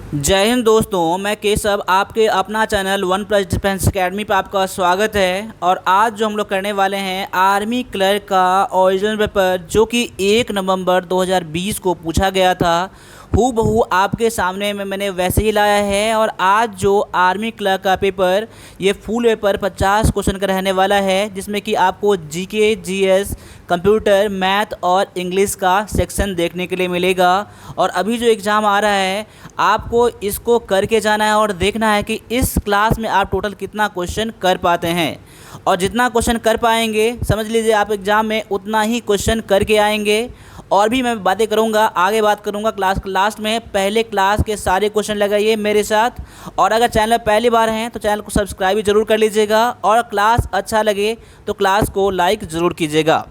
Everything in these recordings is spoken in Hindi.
जय हिंद दोस्तों, मैं केशव आपके अपना channel one plus defence academy पर आपका स्वागत है। और आज जो हम लोग करने वाले हैं आर्मी क्लर्क का ओरिजिनल पेपर जो कि 1 नवंबर 2020 को पूछा गया था, हूबहू आपके सामने में मैंने वैसे ही लाया है। और आज जो आर्मी क्लर्क का पेपर, ये फुल पेपर 50 क्वेश्चन का रहने वाला है, जिसमें कि आपको जीके, जीएस, कंप्यूटर, मैथ और इंग्लिश का सेक्शन देखने के लिए मिलेगा। और अभी जो एग्ज़ाम आ रहा है, आपको इसको करके जाना है और देखना है कि इस क्लास में आप टोटल कितना क्वेश्चन कर पाते हैं। और जितना क्वेश्चन कर पाएंगे, समझ लीजिए आप एग्ज़ाम में उतना ही क्वेश्चन करके आएंगे। और भी मैं बातें करूंगा, आगे बात करूंगा क्लास लास्ट में। पहले क्लास के सारे क्वेश्चन लगाइए मेरे साथ। और अगर चैनल पर पहली बार हैं तो चैनल को सब्सक्राइब भी ज़रूर कर लीजिएगा। और क्लास अच्छा लगे तो क्लास को लाइक ज़रूर कीजिएगा।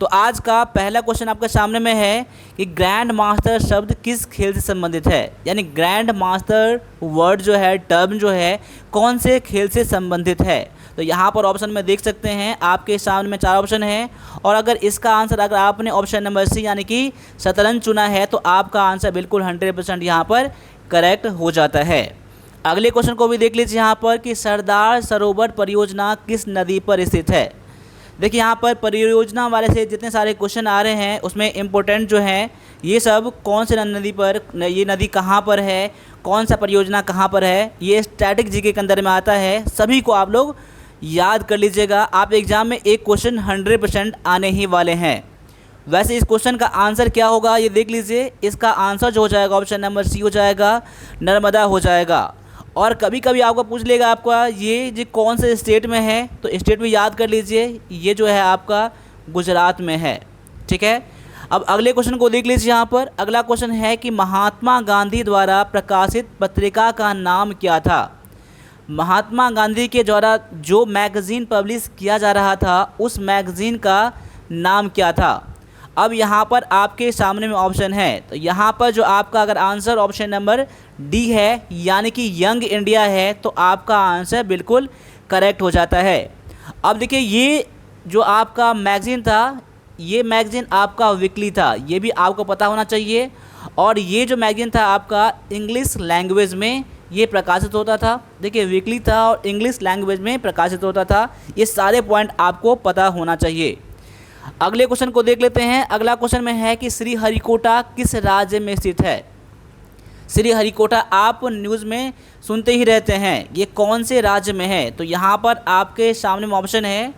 तो आज का पहला क्वेश्चन आपके सामने में है कि ग्रैंड मास्टर शब्द किस खेल से संबंधित है। यानी ग्रैंड मास्टर वर्ड जो है, टर्म जो है, कौन से खेल से संबंधित है। तो यहाँ पर ऑप्शन में देख सकते हैं, आपके सामने में 4 ऑप्शन हैं। और अगर इसका आंसर, अगर आपने ऑप्शन नंबर सी यानी कि शतरंज चुना है, तो आपका आंसर बिल्कुल 100% यहाँ पर करेक्ट हो जाता है। अगले क्वेश्चन को भी देख लीजिए यहाँ पर कि सरदार सरोवर परियोजना किस नदी पर स्थित है। देखिए यहाँ पर परियोजना वाले से जितने सारे क्वेश्चन आ रहे हैं, उसमें इम्पोर्टेंट जो हैं ये सब कौन से नदी पर, ये नदी कहाँ पर है, कौन सा परियोजना कहाँ पर है, ये स्टैटिक जीके के अंदर में आता है। सभी को आप लोग याद कर लीजिएगा। आप एग्ज़ाम में एक क्वेश्चन 100% आने ही वाले हैं। वैसे इस क्वेश्चन का आंसर क्या होगा ये देख लीजिए। इसका आंसर जो हो जाएगा ऑप्शन नंबर सी हो जाएगा, नर्मदा हो जाएगा। और कभी कभी आपको पूछ लेगा आपका ये जो कौन से स्टेट में है, तो स्टेट भी याद कर लीजिए। ये जो है आपका गुजरात में है। ठीक है, अब अगले क्वेश्चन को देख लीजिए। यहाँ पर अगला क्वेश्चन है कि महात्मा गांधी द्वारा प्रकाशित पत्रिका का नाम क्या था। महात्मा गांधी के द्वारा जो मैगज़ीन पब्लिश किया जा रहा था, उस मैगज़ीन का नाम क्या था। अब यहाँ पर आपके सामने में ऑप्शन है, तो यहाँ पर जो आपका अगर आंसर ऑप्शन नंबर डी है यानी कि यंग इंडिया है, तो आपका आंसर बिल्कुल करेक्ट हो जाता है। अब देखिए, ये जो आपका मैगज़ीन था, ये मैगज़ीन आपका वीकली था, ये भी आपको पता होना चाहिए। और ये जो मैगज़ीन था आपका इंग्लिश लैंग्वेज में ये प्रकाशित होता था। देखिए, वीकली था और इंग्लिश लैंग्वेज में प्रकाशित होता था। ये सारे पॉइंट आपको पता होना चाहिए। अगले क्वेश्चन को देख लेते हैं। अगला क्वेश्चन में है कि श्रीहरिकोटा किस राज्य में स्थित है। श्रीहरिकोटा आप न्यूज़ में सुनते ही रहते हैं, ये कौन से राज्य में है। तो यहाँ पर आपके सामने में ऑप्शन है।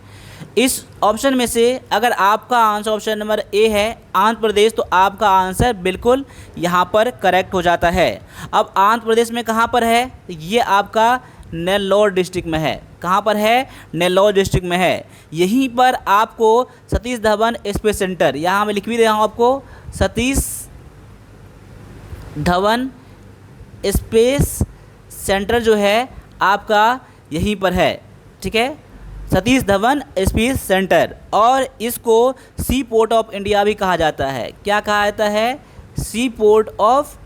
इस ऑप्शन में से अगर आपका आंसर ऑप्शन नंबर ए है, आंध्र प्रदेश, तो आपका आंसर बिल्कुल यहाँ पर करेक्ट हो जाता है। अब आंध्र प्रदेश में कहाँ पर है, ये आपका नेल्लोर डिस्ट्रिक्ट में है। कहाँ पर है, नेल्लोर डिस्ट्रिक्ट में है। यहीं पर आपको सतीश धवन स्पेस सेंटर, यहाँ मैं लिख भी रहा हूँ आपको, सतीश धवन स्पेस सेंटर जो है आपका यहीं पर है। ठीक है, सतीश धवन स्पेस सेंटर। और इसको सी पोर्ट ऑफ इंडिया भी कहा जाता है। क्या कहा जाता है, सी पोर्ट ऑफ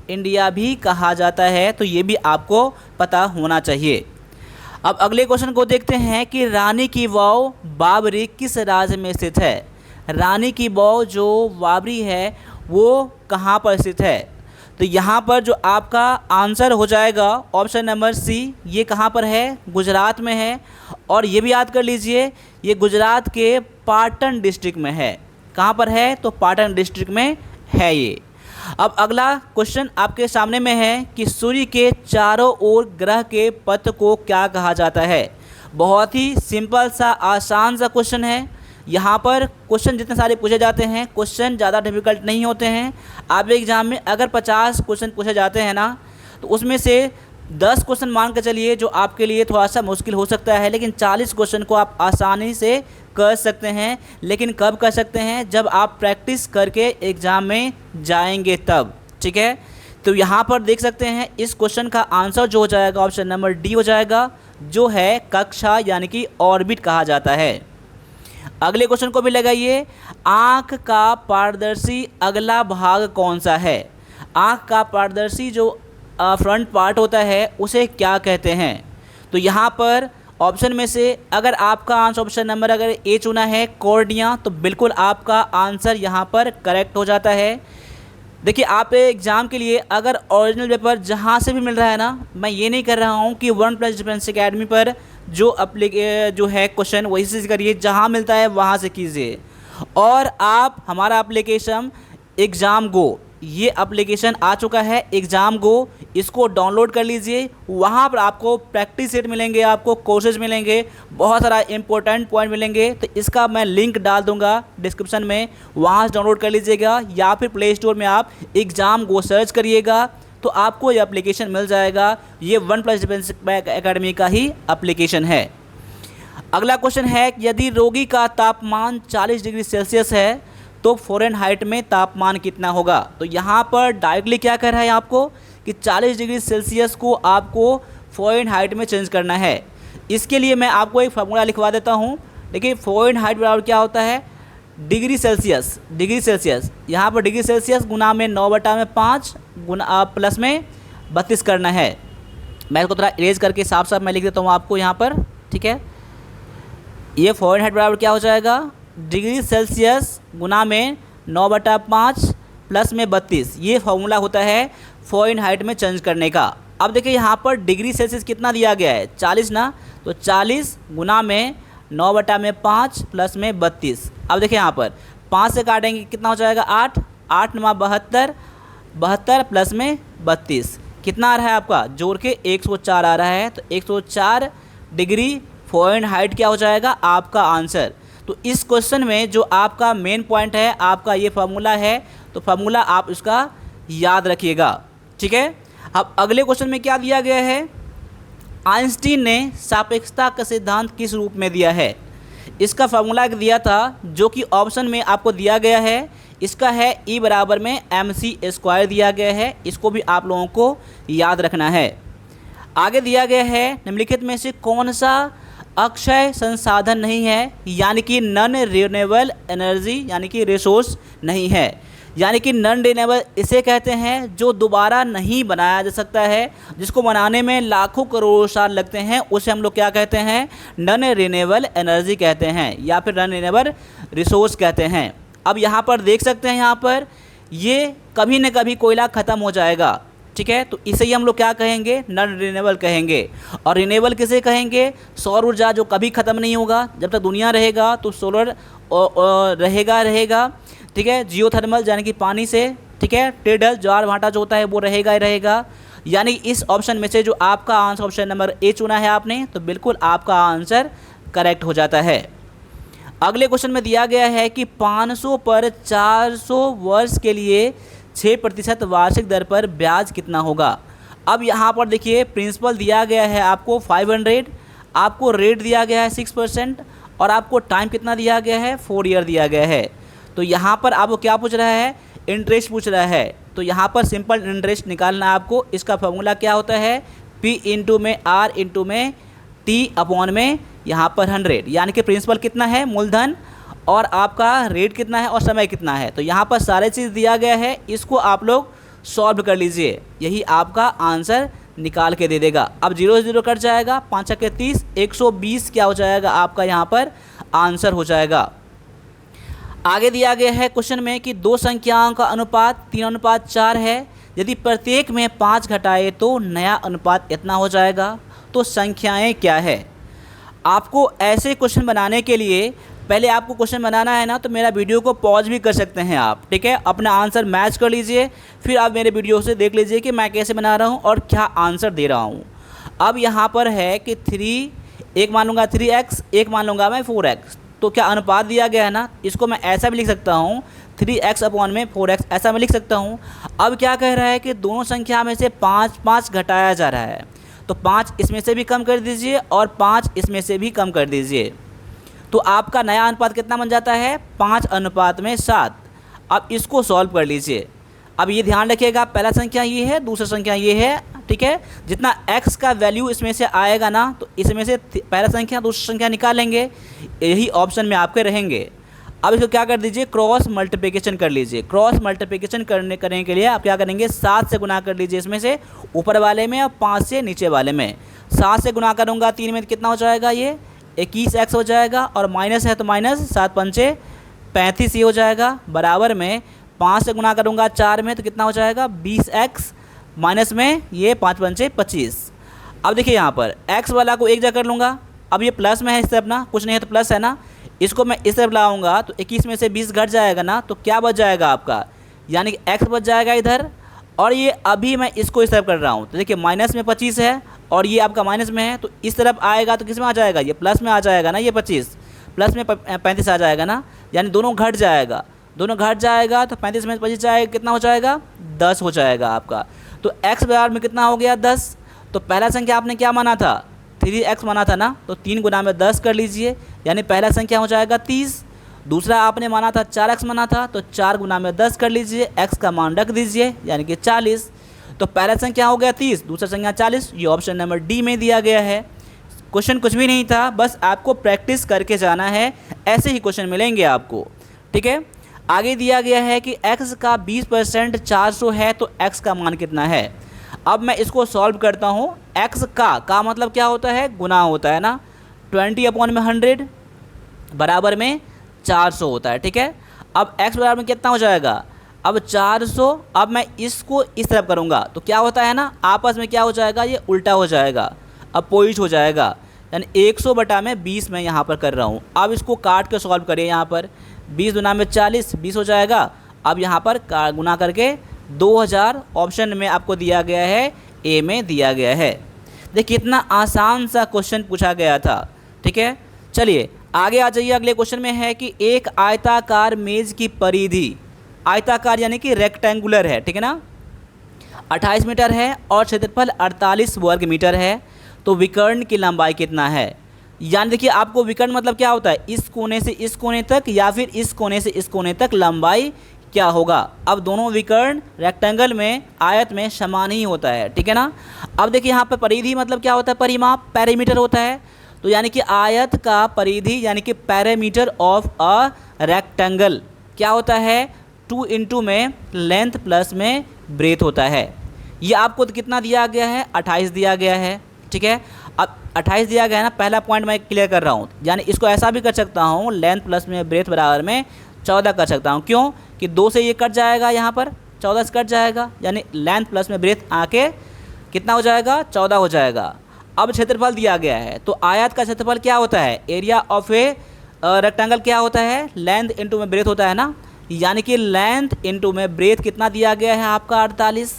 इंडिया भी कहा जाता है। तो ये भी आपको पता होना चाहिए। अब अगले क्वेश्चन को देखते हैं कि रानी की वाव बाबरी किस राज्य में स्थित है। रानी की वाव जो बाबरी है वो कहाँ पर स्थित है। तो यहाँ पर जो आपका आंसर हो जाएगा ऑप्शन नंबर सी, ये कहाँ पर है, गुजरात में है। और ये भी याद कर लीजिए, ये गुजरात के पाटन डिस्ट्रिक्ट में है। कहाँ पर है, तो पाटन डिस्ट्रिक्ट में है ये। अब अगला क्वेश्चन आपके सामने में है कि सूर्य के चारों ओर ग्रह के पथ को क्या कहा जाता है। बहुत ही सिंपल सा, आसान सा क्वेश्चन है। यहाँ पर क्वेश्चन जितने सारे पूछे जाते हैं, क्वेश्चन ज़्यादा डिफिकल्ट नहीं होते हैं। आप एग्ज़ाम में अगर 50 क्वेश्चन पूछे जाते हैं ना, तो उसमें से 10 क्वेश्चन मान के चलिए जो आपके लिए थोड़ा सा मुश्किल हो सकता है, लेकिन 40 क्वेश्चन को आप आसानी से कर सकते हैं। लेकिन कब कर सकते हैं, जब आप प्रैक्टिस करके एग्ज़ाम में जाएंगे तब। ठीक है, तो यहाँ पर देख सकते हैं इस क्वेश्चन का आंसर जो हो जाएगा ऑप्शन नंबर डी हो जाएगा, जो है कक्षा यानी कि ऑर्बिट कहा जाता है। अगले क्वेश्चन को भी लगाइए। आँख का पारदर्शी अगला भाग कौन सा है। आँख का पारदर्शी जो फ्रंट पार्ट होता है उसे क्या कहते हैं। तो यहाँ पर ऑप्शन में से अगर आपका आंसर ऑप्शन नंबर अगर ए चुना है, कॉर्निया, तो बिल्कुल आपका आंसर यहाँ पर करेक्ट हो जाता है। देखिए आप एग्ज़ाम के लिए अगर ओरिजिनल पेपर जहाँ से भी मिल रहा है ना, मैं ये नहीं कर रहा हूँ कि वन प्लस डिफेंस एकेडमी पर जो है क्वेश्चन वही से करिए, जहाँ मिलता है वहाँ से कीजिए। और आप हमारा एप्लीकेशन एग्ज़ाम गो, ये एप्लीकेशन आ चुका है एग्ज़ाम गो, इसको डाउनलोड कर लीजिए। वहाँ पर आपको प्रैक्टिस सेट मिलेंगे, आपको कोर्सेज मिलेंगे, बहुत सारा इंपॉर्टेंट पॉइंट मिलेंगे। तो इसका मैं लिंक डाल दूंगा डिस्क्रिप्शन में, वहाँ से डाउनलोड कर लीजिएगा, या फिर प्ले स्टोर में आप एग्ज़ाम गो सर्च करिएगा तो आपको ये एप्लीकेशन मिल जाएगा। ये वन प्लस डिफेंस एकेडमी का ही एप्लीकेशन है। अगला क्वेश्चन है, यदि रोगी का तापमान 40 डिग्री सेल्सियस है तो फ़ारेनहाइट में तापमान कितना होगा। तो यहाँ पर डायरेक्टली क्या कह रहा है आपको कि 40 डिग्री सेल्सियस को आपको फ़ारेनहाइट में चेंज करना है। इसके लिए मैं आपको एक फार्मूला लिखवा देता हूँ। देखिए फ़ारेनहाइट बराबर क्या होता है, डिग्री सेल्सियस यहाँ पर डिग्री सेल्सियस गुना में 9/5 गुना प्लस में 32 करना है। मैं इसको थोड़ा इरेज करके साफ साफ मैं लिख देता हूँ आपको यहाँ पर, ठीक है। ये फ़ारेनहाइट बराबर क्या हो जाएगा, डिग्री सेल्सियस गुना में 9/5 प्लस में 32। ये फार्मूला होता है फ़ारेनहाइट में चेंज करने का। अब देखिए यहाँ पर डिग्री सेल्सियस कितना दिया गया है, 40 ना, तो 40 गुना में 9/5 प्लस में 32। अब देखिए यहाँ पर 5 से काटेंगे कितना हो जाएगा, 8, 8 9 72, 72 प्लस में 32 कितना आ रहा है आपका, जोड़ के 104 आ रहा है। तो 104 डिग्री फ़ारेनहाइट क्या हो जाएगा आपका आंसर। तो इस क्वेश्चन में जो आपका मेन पॉइंट है आपका ये फार्मूला है, तो फार्मूला आप इसका याद रखिएगा, ठीक है। अब अगले क्वेश्चन में क्या दिया गया है, आइंस्टीन ने सापेक्षता का सिद्धांत किस रूप में दिया है। इसका फार्मूला दिया था जो कि ऑप्शन में आपको दिया गया है, इसका है E बराबर में mc² दिया गया है। इसको भी आप लोगों को याद रखना है। आगे दिया गया है, निम्नलिखित में से कौन सा अक्षय संसाधन नहीं है, यानी कि नॉन रिन्यूएबल एनर्जी यानी कि रिसोर्स नहीं है। यानी कि नॉन रिन्यूएबल इसे कहते हैं जो दोबारा नहीं बनाया जा सकता है, जिसको बनाने में लाखों करोड़ों साल लगते हैं, उसे हम लोग क्या कहते हैं, नॉन रिन्यूएबल एनर्जी कहते हैं, या फिर नॉन रिन्यूएबल रिसोर्स कहते हैं। अब यहाँ पर देख सकते हैं, यहाँ पर ये कभी न कभी कोयला ख़त्म हो जाएगा, ठीक है। तो इसे ही हम लोग क्या कहेंगे, नॉन रिन्यूएबल कहेंगे। और रिन्यूएबल किसे कहेंगे, सौर ऊर्जा जो कभी ख़त्म नहीं होगा, जब तक दुनिया रहेगा तो सोलर रहेगा, ठीक है। जियोथर्मल यानी कि पानी से, ठीक है। टेडल ज्वार भाटा जो होता है वो रहेगा ही रहेगा। यानी इस ऑप्शन में से जो आपका आंसर ऑप्शन नंबर ए चुना है आपने, तो बिल्कुल आपका आंसर करेक्ट हो जाता है। अगले क्वेश्चन में दिया गया है कि 500 पर 400 वर्ष के लिए 6% वार्षिक दर पर ब्याज कितना होगा। अब यहाँ पर देखिए प्रिंसिपल दिया गया है आपको 500, आपको रेट दिया गया है 6% और आपको टाइम कितना दिया गया है, 4 ईयर दिया गया है। तो यहाँ पर आपको क्या पूछ रहा है, इंटरेस्ट पूछ रहा है। तो यहाँ पर सिंपल इंटरेस्ट निकालना है आपको। इसका फॉर्मूला क्या होता है, P इंटू में R इंटू में T अपॉन में यहाँ पर 100, यानी कि प्रिंसिपल कितना है, मूलधन, और आपका रेट कितना है और समय कितना है। तो यहाँ पर सारे चीज़ दिया गया है, इसको आप लोग सॉल्व कर लीजिए, यही आपका आंसर निकाल के दे देगा। अब 0 से 0 कट जाएगा, 5 के 30, 120 क्या हो जाएगा आपका यहाँ पर आंसर हो जाएगा। आगे दिया गया है क्वेश्चन में कि दो संख्याओं का अनुपात 3:4 है, यदि प्रत्येक में 5 घटाए तो नया अनुपात इतना हो जाएगा। तो संख्याएं क्या है। आपको ऐसे क्वेश्चन बनाने के लिए पहले आपको क्वेश्चन बनाना है ना, तो मेरा वीडियो को पॉज भी कर सकते हैं आप, ठीक है। अपना आंसर मैच कर लीजिए, फिर आप मेरे वीडियो से देख लीजिए कि मैं कैसे बना रहा हूँ और क्या आंसर दे रहा हूँ। अब यहाँ पर है कि 3 एक मान लूँगा 3x, एक मान लूँगा मैं 4x। तो क्या अनुपात दिया गया है ना, इसको मैं ऐसा भी लिख सकता हूँ 3x अपॉन में 4x, ऐसा मैं लिख सकता हूँ। अब क्या कह रहा है कि दोनों संख्या में से 5 घटाया जा रहा है, तो 5 इसमें से भी कम कर दीजिए और 5 इसमें से भी कम कर दीजिए, तो आपका नया अनुपात कितना बन जाता है, 5:7। अब इसको सॉल्व कर लीजिए। अब ये ध्यान रखिएगा, पहला संख्या ये है, दूसरा संख्या ये है, ठीक है। जितना x का वैल्यू इसमें से आएगा ना, तो इसमें से पहला संख्या दूसरी संख्या निकालेंगे, यही ऑप्शन में आपके रहेंगे। अब इसको क्या कर दीजिए, क्रॉस मल्टीप्लिकेशन कर लीजिए। क्रॉस मल्टीप्लिकेशन करने के लिए आप क्या करेंगे, 7 से गुना कर लीजिए इसमें से ऊपर वाले में और 5 से नीचे वाले में। 7 से गुना करूँगा 3 में, कितना हो जाएगा, ये 21x हो जाएगा, और माइनस है तो माइनस 7 पंचे 35 ये हो जाएगा, बराबर में 5 से गुना करूँगा 4 में तो कितना हो जाएगा 20x माइनस में ये 5 पंचे 25। अब देखिए यहाँ पर x वाला को एक जगह कर लूँगा, अब ये प्लस में है इस तरफ ना, कुछ नहीं है तो प्लस है ना, इसको मैं इस तरफ लाऊंगा तो 21 में से 20 घट जाएगा ना, तो क्या बच जाएगा आपका, यानी कि x बच जाएगा इधर, और ये अभी मैं इसको इस तरफ कर रहा हूँ तो देखिए माइनस में 25 है और ये आपका माइनस में है, तो इस तरफ आएगा तो किस में आ जाएगा, ये प्लस में आ जाएगा ना, ये 25 प्लस में 35 आ जाएगा ना, यानी दोनों घट जाएगा, दोनों घट जाएगा तो 35 में 25 जाएगा, कितना हो जाएगा 10 हो जाएगा आपका। तो x बराबर में कितना हो गया 10। तो पहला संख्या आपने क्या माना था 3x माना था ना, तो 3 गुना में 10 कर लीजिए, यानी पहला संख्या हो जाएगा 30। दूसरा आपने माना था 4x माना था, तो 4 गुना में 10 कर लीजिए, x का मान रख दीजिए यानी कि 40। तो पहला संख्या हो गया 30, दूसरा संख्या 40, ये ऑप्शन नंबर डी में दिया गया है। क्वेश्चन कुछ भी नहीं था, बस आपको प्रैक्टिस करके जाना है, ऐसे ही क्वेश्चन मिलेंगे आपको, ठीक है। आगे दिया गया है कि x का 20% 400 है तो x का मान कितना है। अब मैं इसको सॉल्व करता हूँ। x का मतलब क्या होता है, गुना होता है ना, 20/100 बराबर में 400 होता है, ठीक है। अब x बराबर में कितना हो जाएगा, अब 400। अब मैं इसको इस तरफ करूँगा तो क्या होता है ना, आपस में क्या हो जाएगा, ये उल्टा हो जाएगा, अपोजिट हो जाएगा, यानी 100/20 मैं यहाँ पर कर रहा हूँ। अब इसको काट के सॉल्व करिए, यहाँ पर 20 गुना में 40 20 हो जाएगा। अब यहाँ पर गुना करके 2000 ऑप्शन में आपको दिया गया है, ए में दिया गया है। देखिए कितना आसान सा क्वेश्चन पूछा गया था, ठीक है। चलिए आगे आ जाइए, अगले क्वेश्चन में है कि एक आयताकार मेज की परिधि, आयताकार यानी कि रेक्टेंगुलर है, ठीक है ना, 28 मीटर है और क्षेत्रफल 48 वर्ग मीटर है, तो विकर्ण की लंबाई कितना है। यानी देखिए आपको विकर्ण मतलब क्या होता है, इस कोने से इस कोने तक या फिर इस कोने से इस कोने तक लंबाई क्या होगा। अब दोनों विकर्ण रेक्टेंगल में, आयत में समान ही होता है, ठीक है ना। अब देखिए यहाँ पर परिधि मतलब क्या होता है, परिमाप, पैरामीटर होता है, तो यानी कि आयत का परिधि यानी कि पैरामीटर ऑफ अ रेक्टेंगल क्या होता है, 2 इंटू में लेंथ प्लस में ब्रेथ होता है। ये आपको तो कितना दिया गया है, 28 दिया गया है, ठीक है। अब 28 दिया गया है ना, पहला पॉइंट मैं क्लियर कर रहा हूँ, यानी इसको ऐसा भी कर सकता हूँ, लेंथ प्लस में ब्रेथ बराबर में 14 कर सकता हूँ। क्यों कि 2 से ये कट जाएगा, यहाँ पर 14 से कट जाएगा, यानी लेंथ प्लस में ब्रेथ आके कितना हो जाएगा 14 हो जाएगा। अब क्षेत्रफल दिया गया है, तो आयत का क्षेत्रफल क्या होता है, एरिया ऑफ ए रेक्टेंगल क्या होता है, लेंथ इंटू में ब्रेथ होता है ना, यानी कि लेंथ इंटू में ब्रेथ कितना दिया गया है आपका 48।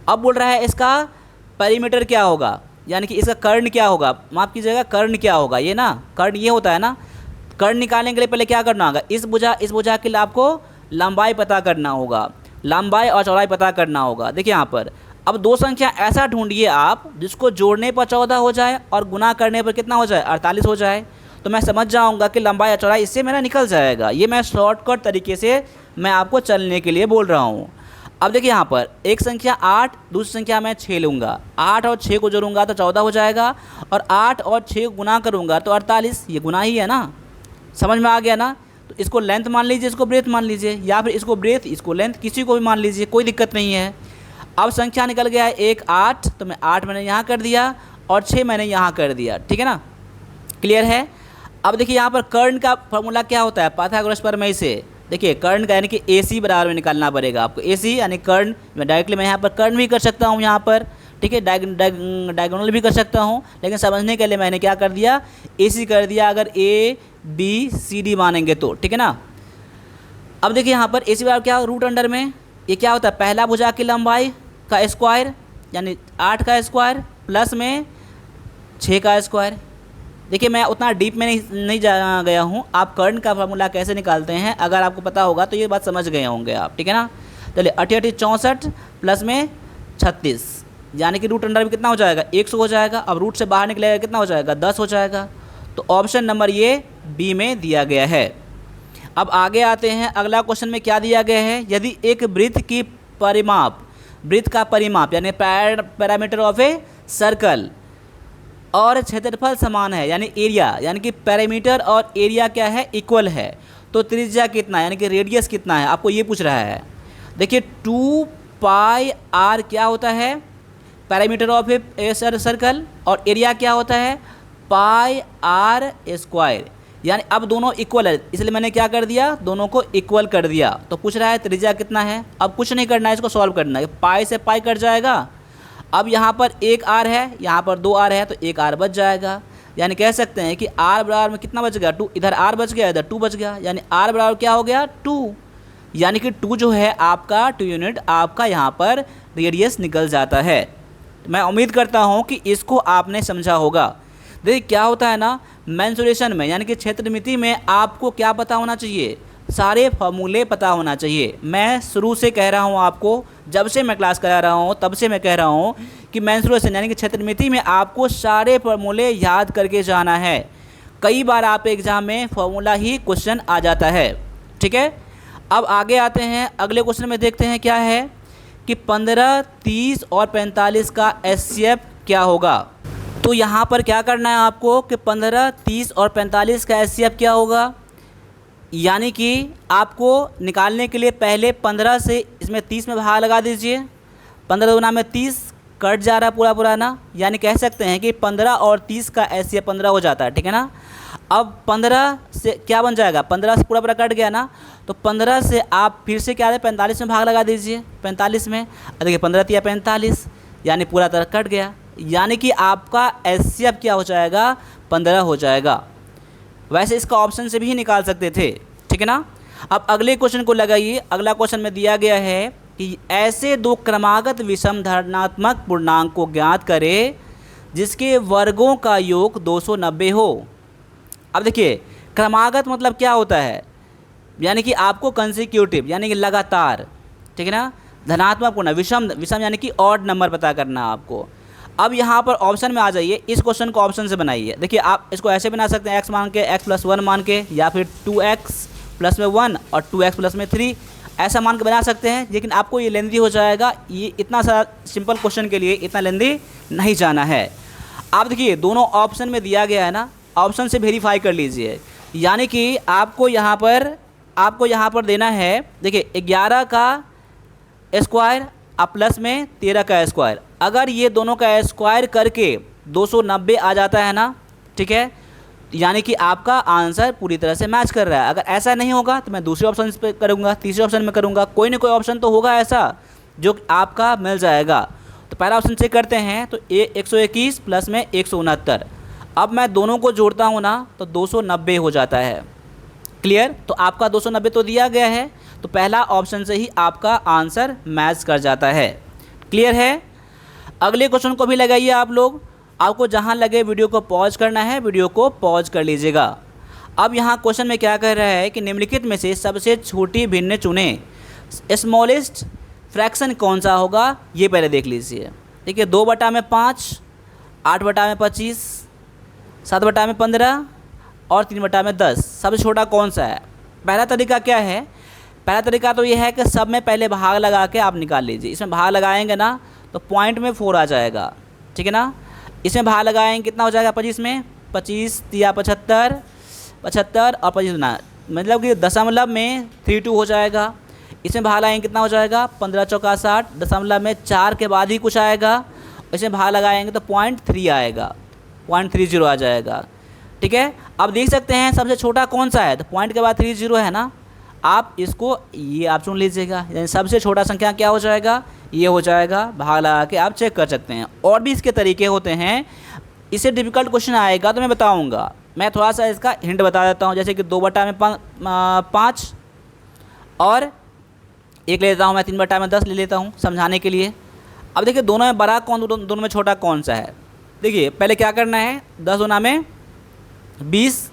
अब बोल रहा है इसका पेरीमीटर क्या होगा, यानी कि इसका कर्ण क्या होगा, माफ़ कीजिएगा कर्ण क्या होगा, ये ना कर्ण ये होता है ना। कर्ण निकालने के लिए पहले क्या करना होगा, इस भुजा के लिए आपको लंबाई पता करना होगा, लंबाई और चौड़ाई पता करना होगा। देखिए यहाँ पर अब दो संख्या ऐसा ढूंढिए आप जिसको जोड़ने पर 14 हो जाए और गुना करने पर कितना हो जाए 48 हो जाए, तो मैं समझ जाऊंगा कि लंबाई या चौड़ाई इससे मेरा निकल जाएगा। ये मैं शॉर्टकट तरीके से मैं आपको चलने के लिए बोल रहा हूँ। अब देखिए यहाँ पर एक संख्या 8, दूसरी संख्या मैं 6 लूँगा, 8 और 6 को जोड़ूंगा तो 14 हो जाएगा, और 8 और 6 गुना करूँगा तो 48, ये गुना ही है ना, समझ में आ गया ना। तो इसको लेंथ मान लीजिए, इसको ब्रेथ मान लीजिए, या फिर इसको ब्रेथ इसको लेंथ, किसी को भी मान लीजिए, कोई दिक्कत नहीं है। अब संख्या निकल गया है एक 8, तो मैं 8 मैंने यहाँ कर दिया और 6 मैंने यहाँ कर दिया, ठीक है ना, क्लियर है। अब देखिए यहाँ पर कर्ण का फॉर्मूला क्या होता है, पाइथागोरस प्रमेय से। देखिए कर्ण का यानी कि AC बराबर में निकालना पड़ेगा आपको, AC यानी कर्ण, मैं डायरेक्टली मैं यहाँ पर कर्ण भी कर सकता हूँ यहाँ पर, ठीक है, डायगोनल भी कर सकता हूँ, लेकिन समझने के लिए मैंने क्या कर दिया AC कर दिया, अगर ABCD मानेंगे तो, ठीक है ना। अब देखिए यहाँ पर AC बराबर क्या, रूट अंडर में ये क्या होता है, पहला भुजा की लंबाई का स्क्वायर यानी 8 का स्क्वायर प्लस में 6 का स्क्वायर। देखिए मैं उतना डीप में नहीं जा गया हूँ, आप कर्ण का फार्मूला कैसे निकालते हैं अगर आपको पता होगा तो ये बात समझ गए होंगे आप, ठीक है ना। चलिए 88 64 प्लस में 36 यानी कि रूट अंडर में कितना हो जाएगा 100 हो जाएगा। अब रूट से बाहर निकलेगा कितना हो जाएगा 10 हो जाएगा। तो ऑप्शन नंबर ये बी में दिया गया है। अब आगे आते हैं, अगला क्वेश्चन में क्या दिया गया है, यदि एक वृत्त की परिमाप, वृत्त का परिमाप यानी पैरामीटर ऑफ ए सर्कल और क्षेत्रफल समान है यानी एरिया, यानी कि पैरामीटर और एरिया क्या है इक्वल है, तो त्रिज्या कितना है यानी कि रेडियस कितना है, आपको ये पूछ रहा है। देखिए 2 पाई r क्या होता है, पैरामीटर ऑफ ए सर्कल, और एरिया क्या होता है पाई r स्क्वायर। यानी अब दोनों इक्वल है, इसलिए मैंने क्या कर दिया, दोनों को इक्वल कर दिया। तो पूछ रहा है त्रिज्या कितना है, अब कुछ नहीं करना है, इसको सॉल्व करना है। पाई से पाई कट जाएगा। अब यहाँ पर एक आर है, यहाँ पर 2 आर है, तो एक आर बच जाएगा। यानी कह सकते हैं कि आर बराबर में कितना बच गया, 2। इधर आर बच गया, इधर 2 बच गया, यानी आर बराबर क्या हो गया, 2। यानी कि 2 जो है आपका 2 यूनिट आपका यहाँ पर रेडियस निकल जाता है। मैं उम्मीद करता हूँ कि इसको आपने समझा होगा। देखिए क्या होता है ना, मेंसुरेशन में यानी कि क्षेत्रमिति में आपको क्या पता होना चाहिए, सारे फॉर्मूले पता होना चाहिए। मैं शुरू से कह रहा हूँ आपको, जब से मैं क्लास करा रहा हूँ तब से मैं कह रहा हूँ कि मेंसुरेशन यानी कि क्षेत्रमिति में आपको सारे फॉर्मूले याद करके जाना है। कई बार आप एग्जाम में फॉर्मूला ही क्वेश्चन आ जाता है। ठीक है, अब आगे आते हैं, अगले क्वेश्चन में देखते हैं क्या है कि 15, 30 और 45 का एचसीएफ क्या होगा। तो यहाँ पर क्या करना है आपको कि 15, 30 और 45 का एचसीएफ क्या होगा, यानी कि आपको निकालने के लिए पहले 15 से इसमें 30 में भाग लगा दीजिए। 15 गुना में 30 कट जा रहा है पूरा पुराना, यानी कह सकते हैं कि 15 और 30 का एचसीएफ 15 हो जाता है। ठीक है ना, अब 15 से क्या बन जाएगा, 15 से पूरा पूरा कट गया ना, तो 15 से आप फिर से क्या है 45 में भाग लगा दीजिए। 45 में देखिए 15 या 45, यानी पूरा तरह कट गया, यानी कि आपका एचसीएफ क्या हो जाएगा, 15 हो जाएगा। वैसे इसका ऑप्शन से भी निकाल सकते थे। ठीक है ना, अब अगले क्वेश्चन को लगाइए। अगला क्वेश्चन में दिया गया है कि ऐसे 2 क्रमागत विषम धनात्मक पूर्णांक को ज्ञात करें जिसके वर्गों का योग 290 हो। अब देखिए क्रमागत मतलब क्या होता है, यानी कि आपको कंसेक्यूटिव यानी कि लगातार। ठीक है ना, धनात्मक पूर्ण, विषम यानी कि ऑड नंबर पता करना आपको। अब यहाँ पर ऑप्शन में आ जाइए, इस क्वेश्चन को ऑप्शन से बनाइए। देखिए आप इसको ऐसे बना सकते हैं, x मान के x + 1 मान के, या फिर 2x + 1 और 2x + 3 ऐसा मान के बना सकते हैं, लेकिन आपको ये लेंदी हो जाएगा। ये इतना सा सिंपल क्वेश्चन के लिए इतना लेंदी नहीं जाना है। आप देखिए दोनों ऑप्शन में दिया गया है ना, ऑप्शन से वेरीफाई कर लीजिए। यानी कि आपको यहाँ पर देना है, देखिए 11 का स्क्वायर और प्लस में 13 का स्क्वायर। अगर ये दोनों का स्क्वायर करके 290 आ जाता है ना, ठीक है, यानी कि आपका आंसर पूरी तरह से मैच कर रहा है। अगर ऐसा नहीं होगा तो मैं दूसरे ऑप्शन पे करूँगा, तीसरे ऑप्शन में करूँगा, कोई ना कोई ऑप्शन तो होगा ऐसा जो आपका मिल जाएगा। तो पहला ऑप्शन चेक करते हैं, तो 121 प्लस में 169। अब मैं दोनों को जोड़ता हूँ ना तो 290 हो जाता है। क्लियर, तो आपका 290 तो दिया गया है, तो पहला ऑप्शन से ही आपका आंसर मैच कर जाता है। क्लियर है, अगले क्वेश्चन को भी लगाइए आप लोग। आपको जहां लगे वीडियो को पॉज करना है, वीडियो को पॉज कर लीजिएगा। अब यहाँ क्वेश्चन में क्या कह रहा है कि निम्नलिखित में से सबसे छोटी भिन्न चुनें, स्मॉलेस्ट फ्रैक्शन कौन सा होगा, ये पहले देख लीजिए। देखिए 2/5, 8/25, 7/15 और 3/10 सबसे छोटा कौन सा है। पहला तरीका क्या है, पहला तरीका तो ये है कि सब में पहले भाग लगा के आप निकाल लीजिए। इसमें भाग लगाएंगे ना तो पॉइंट में 4 आ जाएगा। ठीक है ना, इसमें भाग लगाएंगे कितना हो जाएगा 25 में, 25 या 75 और 25 ना, मतलब कि दशमलव में 32 हो जाएगा। इसमें भाग लगाएंगे कितना हो जाएगा 15 चौका 60, दशमलव में 4 के बाद ही कुछ आएगा। इसमें भाग लगाएंगे तो 0.3 आएगा, 0.30 आ जाएगा। ठीक है, अब देख सकते हैं सबसे छोटा कौन सा है, तो पॉइंट के बाद 30 है ना, आप इसको ये आप चुन लीजिएगा। यानी सबसे छोटा संख्या क्या हो जाएगा, ये हो जाएगा। भाग लगा के आप चेक कर सकते हैं। और भी इसके तरीके होते हैं, इससे डिफ़िकल्ट क्वेश्चन आएगा तो मैं बताऊंगा। मैं थोड़ा सा इसका हिंट बता देता हूं, जैसे कि 2/5 और एक ले लेता हूं, मैं 3/10 ले लेता हूं समझाने के लिए। अब देखिए दोनों में बड़ा कौन, दोनों में छोटा कौन सा है। देखिए पहले क्या करना है, 10 गुना में 20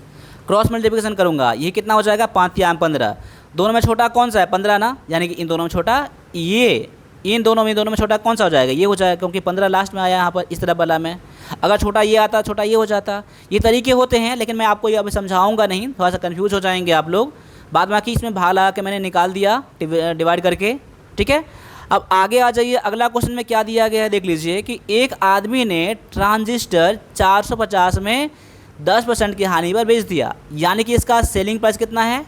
क्रॉस मल्टीप्लिकेशन करूँगा, ये कितना हो जाएगा 5 या 15। दोनों में छोटा कौन सा है 15 ना, यानी कि इन दोनों में छोटा ये, इन दोनों में छोटा कौन सा हो जाएगा, ये हो जाएगा, क्योंकि 15 लास्ट में आया यहाँ पर इस तरह वाला में। अगर छोटा ये आता, छोटा ये हो जाता। ये तरीके होते हैं, लेकिन मैं आपको ये अभी समझाऊंगा नहीं, थोड़ा सा कंफ्यूज हो जाएंगे आप लोग। बाद बाकी इसमें भाग लगा के मैंने निकाल दिया डिवाइड करके। ठीक है, अब आगे आ जाइए। अगला क्वेश्चन में क्या दिया गया है देख लीजिए कि एक आदमी ने ट्रांजिस्टर 450 में 10% की हानि पर बेच दिया, यानी कि इसका सेलिंग प्राइस कितना है,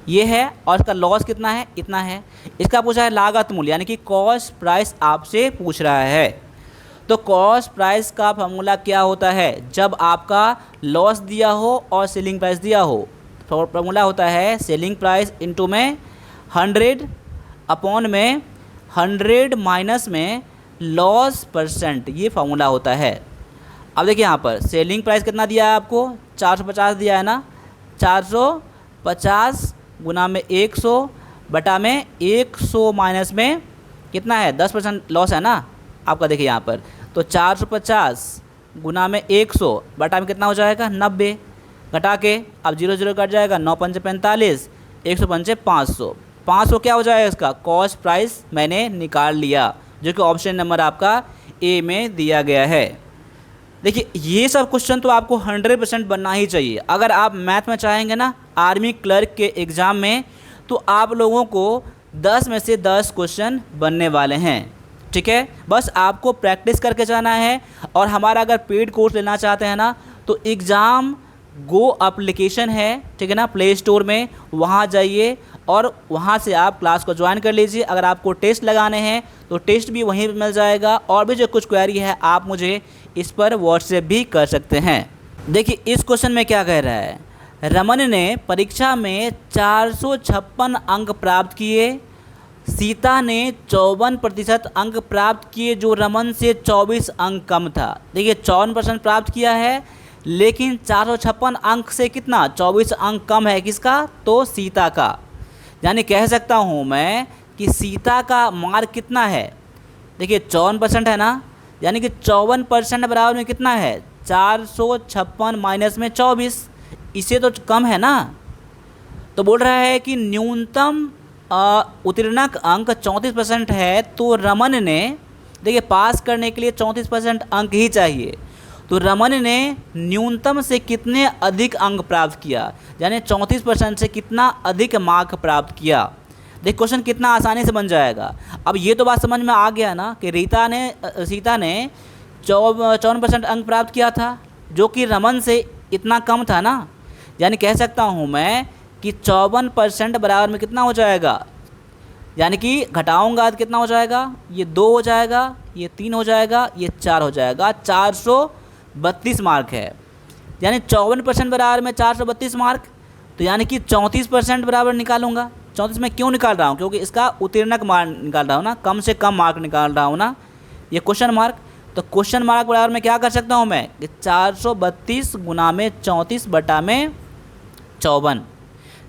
ये है, और इसका लॉस कितना है, इतना है। इसका पूछा है लागत मूल्य, यानी कि कॉस्ट प्राइस आपसे पूछ रहा है। तो कॉस्ट प्राइस का फॉर्मूला क्या होता है? जब आपका लॉस दिया हो और सेलिंग प्राइस दिया हो, फॉर्मूला होता है सेलिंग प्राइस इंटू में 100 अपॉन में 100 माइनस में लॉस परसेंट, ये फार्मूला होता है। अब देखिए यहाँ पर सेलिंग प्राइस कितना दिया है आपको? 450 दिया है ना। 450 गुना में 100 बटा में 100 माइनस में कितना है? 10% लॉस है ना आपका। देखिए यहाँ पर तो 450 गुना में 100 बटा में कितना हो जाएगा? 90। घटा के अब 0 0 कट जाएगा, 9 पंचे 45, 100 पंचे 500। 500 क्या हो जाएगा इसका? कॉस्ट प्राइस मैंने निकाल लिया, जो कि ऑप्शन नंबर आपका ए में दिया गया है। देखिए ये सब क्वेश्चन तो आपको 100% बनना ही चाहिए। अगर आप मैथ में चाहेंगे ना आर्मी क्लर्क के एग्ज़ाम में, तो आप लोगों को 10 में से 10 क्वेश्चन बनने वाले हैं। ठीक है, बस आपको प्रैक्टिस करके जाना है। और हमारा अगर पेड कोर्स लेना चाहते हैं ना, तो एग्ज़ाम गो एप्लीकेशन है, ठीक है ना, प्ले स्टोर में, वहाँ जाइए और वहाँ से आप क्लास को ज्वाइन कर लीजिए। अगर आपको टेस्ट लगाने हैं तो टेस्ट भी वहीं पर मिल जाएगा, और भी जो कुछ क्वेरी है आप मुझे इस पर व्हाट्सएप भी कर सकते हैं। देखिए इस क्वेश्चन में क्या कह रहा है? रमन ने परीक्षा में 456 अंक प्राप्त किए, सीता ने 54% अंक प्राप्त किए, जो रमन से 24 अंक कम था। देखिए 54% प्राप्त किया है, लेकिन 456 अंक से कितना? 24 अंक कम है। किसका? तो सीता का। यानी कह सकता हूँ मैं कि सीता का मार्क कितना है? देखिए 54% है ना, यानी कि 54% बराबर में कितना है? 456 माइनस में 24, इससे तो कम है ना। तो बोल रहा है कि न्यूनतम उत्तीर्णक अंक 34% है, तो रमन ने, देखिए पास करने के लिए 34% अंक ही चाहिए, तो रमन ने न्यूनतम से कितने अधिक अंक प्राप्त किया? यानी 34% से कितना अधिक मार्क प्राप्त किया। देख क्वेश्चन कितना आसानी से बन जाएगा। अब ये तो बात समझ में आ गया ना कि सीता ने 54% अंक प्राप्त किया था, जो कि रमन से इतना कम था ना। यानी कह सकता हूँ मैं कि 54% बराबर में कितना हो जाएगा? यानी कि घटाऊंगा तो कितना हो जाएगा? ये 2 हो जाएगा, ये 3 हो जाएगा, ये 4 हो जाएगा। 432 मार्क है। यानी 54% बराबर में 432 मार्क, तो यानी कि 34% बराबर निकालूंगा। 34 में क्यों निकाल रहा हूँ? क्योंकि इसका उत्तीर्णक मार्क निकाल रहा हूँ ना, कम से कम मार्क निकाल रहा हूँ ना, ये क्वेश्चन मार्क। तो क्वेश्चन मार्क बराबर में क्या कर सकता हूँ मैं कि 432 गुना में 34 बटा में 54।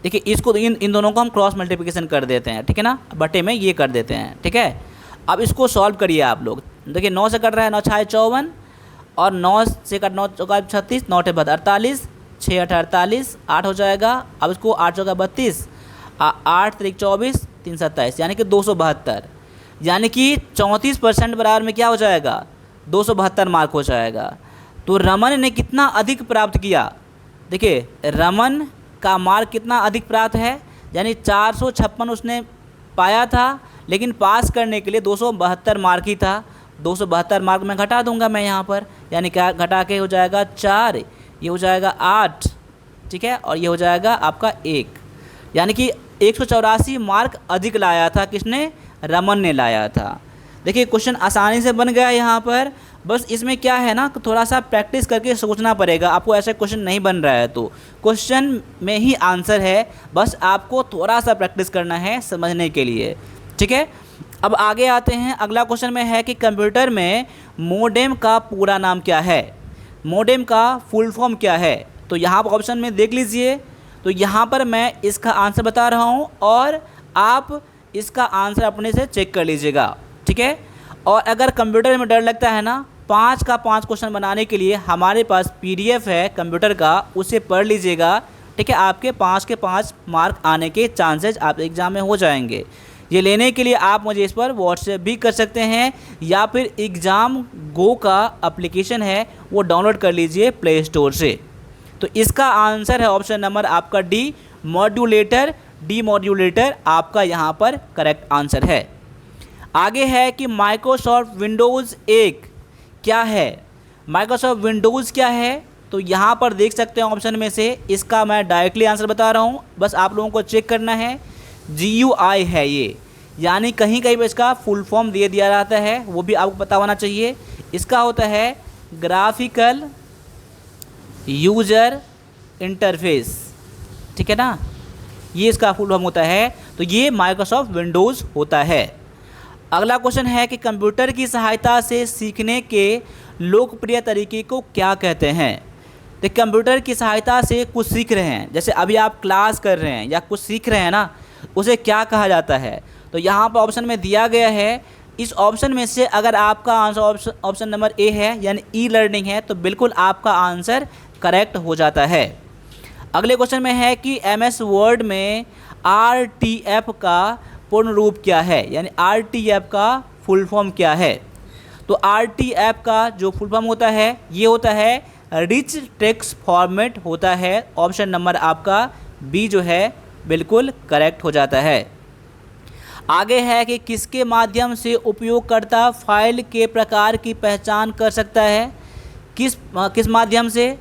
देखिए इसको इन दोनों को हम क्रॉस मल्टीप्लिकेशन कर देते हैं, ठीक है ना, बटे में ये कर देते हैं, ठीक है। अब इसको सॉल्व करिए आप लोग। देखिए 9 से कट रहा है, 9 6 54, और 9 से कट 9 चौका 36, 9 8 48, 6 8 48, 8 हो जाएगा। अब इसको 8 चौका 32, 8 3 24, 3 27, यानी कि 272। यानी कि 34% बराबर में क्या हो जाएगा? 272 मार्क हो जाएगा। तो रमन ने कितना अधिक प्राप्त किया? देखिए रमन का मार्क कितना अधिक प्राप्त है, यानी 456 उसने पाया था, लेकिन पास करने के लिए 272 मार्क ही था। 272 मार्क में घटा दूंगा मैं यहाँ पर, यानी क्या घटा के हो जाएगा 4, ये हो जाएगा 8, ठीक है, और ये हो जाएगा आपका 1। यानी कि 184 मार्क अधिक लाया था। किसने? रमन ने लाया था। देखिए क्वेश्चन आसानी से बन गया यहाँ पर। बस इसमें क्या है ना, थोड़ा सा प्रैक्टिस करके सोचना पड़ेगा। आपको ऐसा क्वेश्चन नहीं बन रहा है तो क्वेश्चन में ही आंसर है, बस आपको थोड़ा सा प्रैक्टिस करना है समझने के लिए, ठीक है। अब आगे आते हैं। अगला क्वेश्चन में है कि कंप्यूटर में मोडेम का पूरा नाम क्या है? मोडेम का फुल फॉर्म क्या है? तो यहाँ पर ऑप्शन में देख लीजिए। तो यहाँ पर मैं इसका आंसर बता रहा हूँ और आप इसका आंसर अपने से चेक कर लीजिएगा, ठीक है। और अगर कंप्यूटर में डर लगता है ना, 5 का 5 क्वेश्चन बनाने के लिए हमारे पास PDF है कंप्यूटर का, उसे पढ़ लीजिएगा, ठीक है। आपके 5 के 5 मार्क आने के चांसेस आप एग्ज़ाम में हो जाएंगे। ये लेने के लिए आप मुझे इस पर व्हाट्सएप भी कर सकते हैं, या फिर एग्ज़ाम गो का एप्लीकेशन है वो डाउनलोड कर लीजिए प्ले स्टोर से। तो इसका आंसर है ऑप्शन नंबर आपका डी, मॉड्यूलेटर। डी मॉड्यूलेटर आपका यहाँ पर करेक्ट आंसर है। आगे है कि माइक्रोसॉफ्ट विंडोज़ 1 क्या है? माइक्रोसॉफ्ट विंडोज़ क्या है? तो यहाँ पर देख सकते हैं ऑप्शन में से, इसका मैं डायरेक्टली आंसर बता रहा हूँ, बस आप लोगों को चेक करना है। GUI है ये, यानी कहीं कहीं पर इसका फुल फॉर्म दे दिया जाता है, वो भी आपको पता होना चाहिए। इसका होता है ग्राफिकल यूजर इंटरफेस, ठीक है ना, ये इसका फुल फॉर्म होता है। तो ये माइक्रोसॉफ्ट विंडोज़ होता है। अगला क्वेश्चन है कि कंप्यूटर की सहायता से सीखने के लोकप्रिय तरीके को क्या कहते हैं। तो कंप्यूटर की सहायता से कुछ सीख रहे हैं, जैसे अभी आप क्लास कर रहे हैं या कुछ सीख रहे हैं ना, उसे क्या कहा जाता है। तो यहाँ पर ऑप्शन में दिया गया है, इस ऑप्शन में से अगर आपका आंसर ऑप्शन नंबर ए है यानी ई लर्निंग है तो बिल्कुल आपका आंसर करेक्ट हो जाता है। अगले क्वेश्चन में है कि एमएस वर्ड में आरटीएफ का पूर्ण रूप क्या है, यानी आरटीएफ का फुल फॉर्म क्या है। तो आरटीएफ का जो फुल फॉर्म होता है ये होता है रिच टेक्स्ट फॉर्मेट होता है। ऑप्शन नंबर आपका बी जो है बिल्कुल करेक्ट हो जाता है। आगे है कि किसके माध्यम से उपयोगकर्ता फाइल के प्रकार की पहचान कर सकता है, किस माध्यम से।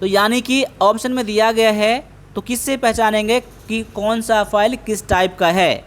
तो यानी कि ऑप्शन में दिया गया है तो किससे पहचानेंगे कि कौन सा फाइल किस टाइप का है,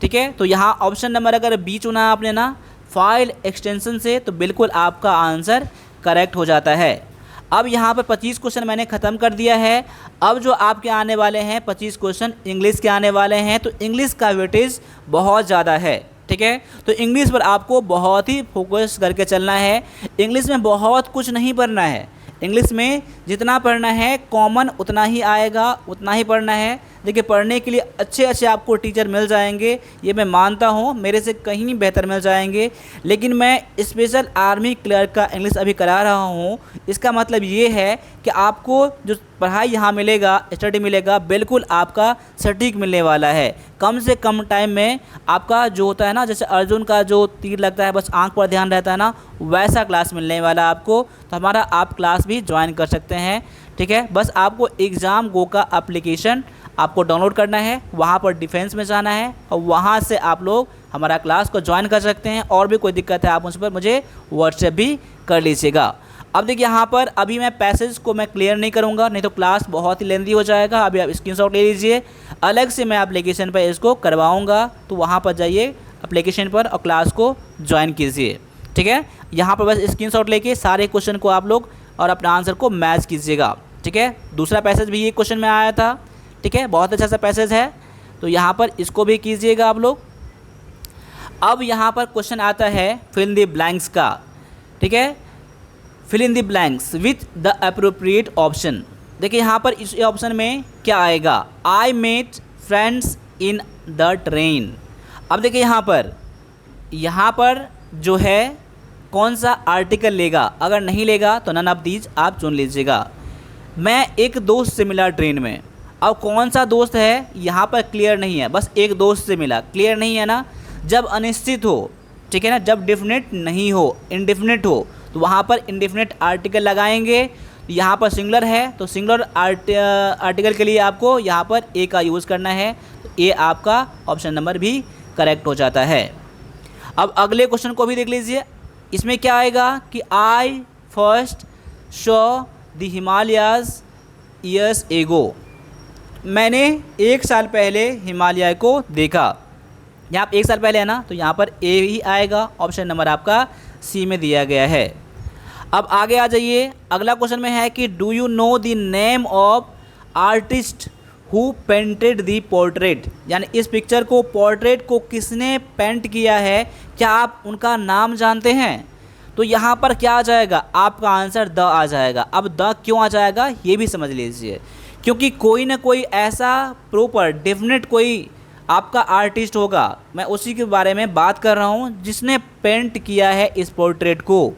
ठीक है। तो यहाँ ऑप्शन नंबर अगर बी चुना आपने ना, फाइल एक्सटेंशन से, तो बिल्कुल आपका आंसर करेक्ट हो जाता है। अब यहाँ पर 25 क्वेश्चन मैंने ख़त्म कर दिया है। अब जो आपके आने वाले हैं 25 क्वेश्चन इंग्लिश के आने वाले हैं। तो इंग्लिश का वेटेज बहुत ज़्यादा है, ठीक है। तो इंग्लिश पर आपको बहुत ही फोकस करके चलना है। इंग्लिश में बहुत कुछ नहीं पढ़ना है, इंग्लिश में जितना पढ़ना है कॉमन उतना ही आएगा, उतना ही पढ़ना है। देखिए पढ़ने के लिए अच्छे अच्छे आपको टीचर मिल जाएंगे, ये मैं मानता हूँ, मेरे से कहीं बेहतर मिल जाएंगे। लेकिन मैं स्पेशल आर्मी क्लर्क का इंग्लिश अभी करा रहा हूँ, इसका मतलब ये है कि आपको जो पढ़ाई यहाँ मिलेगा, स्टडी मिलेगा, बिल्कुल आपका सटीक मिलने वाला है। कम से कम टाइम में आपका जो होता है ना, जैसे अर्जुन का जो तीर लगता है बस आँख पर ध्यान रहता है ना, वैसा क्लास मिलने वाला आपको। तो हमारा आप क्लास भी ज्वाइन कर सकते हैं, ठीक है। बस आपको एग्ज़ाम गो का एप्लीकेशन आपको डाउनलोड करना है, वहाँ पर डिफेंस में जाना है और वहाँ से आप लोग हमारा क्लास को ज्वाइन कर सकते हैं। और भी कोई दिक्कत है आप उस पर मुझे व्हाट्सएप भी कर लीजिएगा। अब देखिए यहाँ पर अभी मैं पैसेज को मैं क्लियर नहीं करूँगा, नहीं तो क्लास बहुत ही लेंदी हो जाएगा। अभी आप स्क्रीनशॉट ले लीजिए, अलग से मैं एप्लीकेशन पर इसको करवाऊँगा, तो वहाँ पर जाइए एप्लीकेशन पर और क्लास को ज्वाइन कीजिए, ठीक है। यहाँ पर बस स्क्रीनशॉट लेके सारे क्वेश्चन को आप लोग और अपना आंसर को मैच कीजिएगा, ठीक है। दूसरा पैसेज भी ये क्वेश्चन में आया था, ठीक है, बहुत अच्छा सा पैसेज है, तो यहाँ पर इसको भी कीजिएगा आप लोग। अब यहाँ पर क्वेश्चन आता है फिल इन द ब्लैंक्स का, ठीक है, fill in the blanks with the appropriate option. देखिए यहाँ पर इस ऑप्शन में क्या आएगा, I met friends in the train. अब देखिए यहाँ पर जो है कौन सा आर्टिकल लेगा, अगर नहीं लेगा तो नन ऑफ दीज आप चुन लीजिएगा। मैं एक दोस्त से मिला ट्रेन में, अब कौन सा दोस्त है यहाँ पर क्लियर नहीं है, बस एक दोस्त से मिला, क्लियर नहीं है ना। जब अनिश्चित हो, ठीक है ना, जब डेफिनेट नहीं हो, इनडेफिनेट हो, तो वहाँ पर इनडेफिनेट आर्टिकल लगाएंगे। यहाँ पर सिंगुलर है तो सिंगुलर आर्टिकल के लिए आपको यहाँ पर ए का यूज़ करना है, तो ए आपका ऑप्शन नंबर भी करेक्ट हो जाता है। अब अगले क्वेश्चन को भी देख लीजिए, इसमें क्या आएगा कि I first saw the Himalayas years ago. मैंने 1 साल पहले हिमालय को देखा। यहाँ पर 1 साल पहले है ना, तो यहाँ पर ए ही आएगा, ऑप्शन नंबर आपका सी में दिया गया है। अब आगे आ जाइए, अगला क्वेश्चन में है कि do you know the name of artist who painted the portrait, यानी इस पिक्चर को, पोर्ट्रेट को किसने पेंट किया है, क्या आप उनका नाम जानते हैं। तो यहाँ पर क्या आ जाएगा, आपका आंसर द आ जाएगा। अब द क्यों आ जाएगा ये भी समझ लीजिए, क्योंकि कोई ना कोई ऐसा प्रॉपर डेफिनेट कोई आपका आर्टिस्ट होगा, मैं उसी के बारे में बात कर रहा हूँ जिसने पेंट किया है इस पोर्ट्रेट को,